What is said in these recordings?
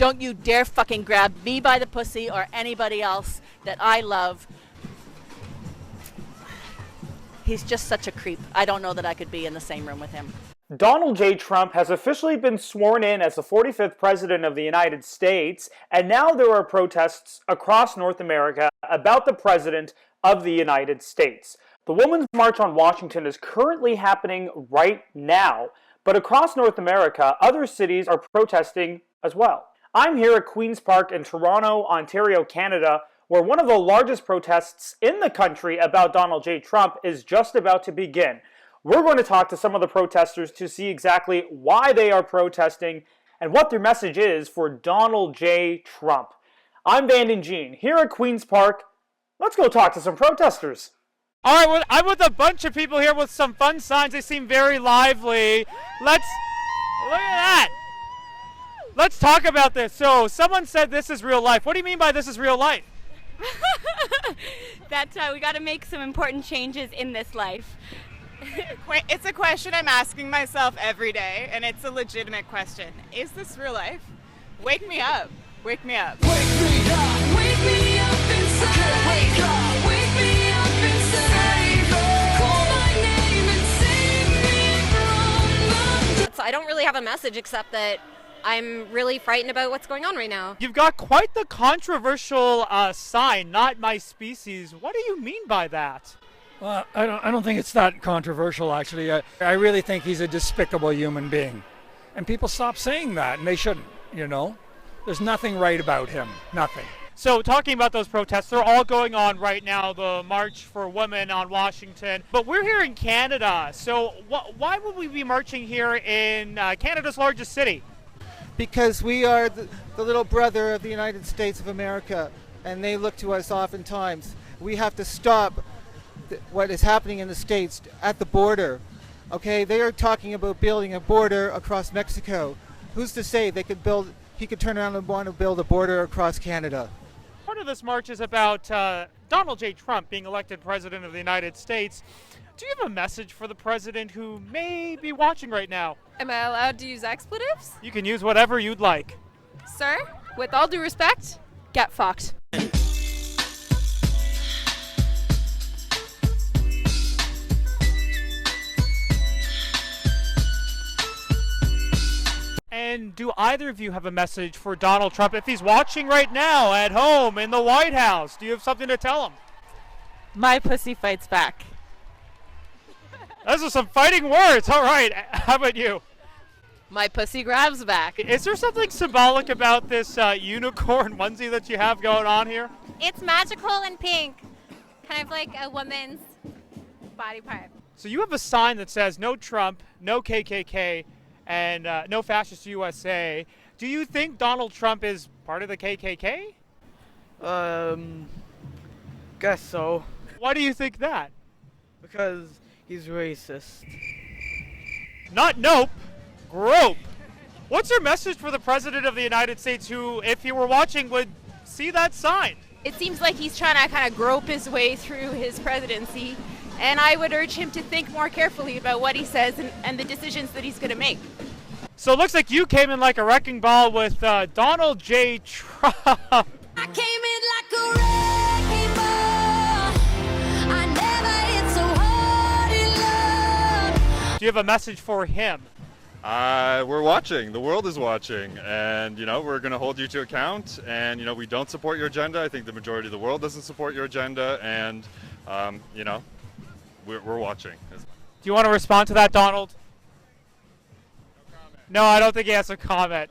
Don't you dare fucking grab me by the pussy or anybody else that I love. He's just such a creep. I don't know that I could be in the same room with him. Donald J. Trump has officially been sworn in as the 45th President of the United States, and now there are protests across North America about the President of the United States. The Women's March on Washington is currently happening right now, but across North America, other cities are protesting as well. I'm here at Queen's Park in Toronto, Ontario, Canada, where one of the largest protests in the country about Donald J. Trump is just about to begin. We're going to talk to some of the protesters to see exactly why they are protesting and what their message is for Donald J. Trump. I'm Vandon Gene, here at Queen's Park. Let's go talk to some protesters. All right, well, I'm with a bunch of people here with some fun signs. They seem very lively. Look at that. Let's talk about this. So, someone said this is real life. What do you mean by this is real life? That's we got to make some important changes in this life. It's a question I'm asking myself every day, and it's a legitimate question. Is this real life? Wake me up. Wake me up. Wake me up. Wake me up inside. Wake up. Wake me up inside. Call my name and save me from the... I don't really have a message except that I'm really frightened about what's going on right now. You've got quite the controversial sign, not my species. What do you mean by that? Well, I don't think it's that controversial, actually. I really think he's a despicable human being. And people stop saying that, and they shouldn't, you know? There's nothing right about him. Nothing. So talking about those protests, they're all going on right now, the March for Women on Washington. But we're here in Canada, so why would we be marching here in Canada's largest city? Because we are the little brother of the United States of America, and they look to us oftentimes. We have to stop what is happening in the States at the border. Okay, they are talking about building a border across Mexico. Who's to say he could turn around and want to build a border across Canada? Part of this march is about Donald J. Trump being elected President of the United States. Do you have a message for the president who may be watching right now? Am I allowed to use expletives? You can use whatever you'd like. Sir, with all due respect, get fucked. And do either of you have a message for Donald Trump if he's watching right now at home in the White House? Do you have something to tell him? My pussy fights back. Those are some fighting words. All right. How about you? My pussy grabs back. Is there something symbolic about this unicorn onesie that you have going on here? It's magical and pink, kind of like a woman's body part. So you have a sign that says no Trump, no KKK, and no fascist USA. Do you think Donald Trump is part of the KKK? Guess so. Why do you think that? Because he's racist. Not nope, grope. What's your message for the President of the United States who, if he were watching, would see that sign? It seems like he's trying to kind of grope his way through his presidency, and I would urge him to think more carefully about what he says and the decisions that he's going to make. So it looks like you came in like a wrecking ball with Donald J. Trump. I came in like a wrecking ball. I never hit so hard in love. Do you have a message for him? We're watching. The world is watching. And, we're going to hold you to account. And, we don't support your agenda. I think the majority of the world doesn't support your agenda. And, we're watching. Do you want to respond to that, Donald? No, I don't think he has a comment.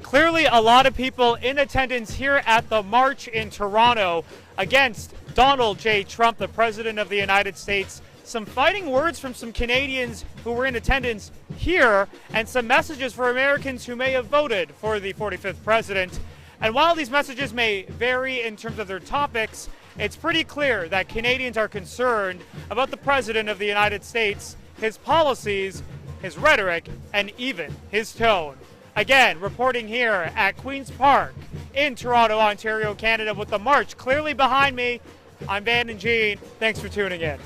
Clearly, a lot of people in attendance here at the march in Toronto against Donald J. Trump, the President of the United States. Some fighting words from some Canadians who were in attendance here, and some messages for Americans who may have voted for the 45th President. And while these messages may vary in terms of their topics, it's pretty clear that Canadians are concerned about the President of the United States, his policies, his rhetoric, and even his tone. Again, reporting here at Queen's Park in Toronto, Ontario, Canada, with the march clearly behind me, I'm Vandon Gene. Thanks for tuning in.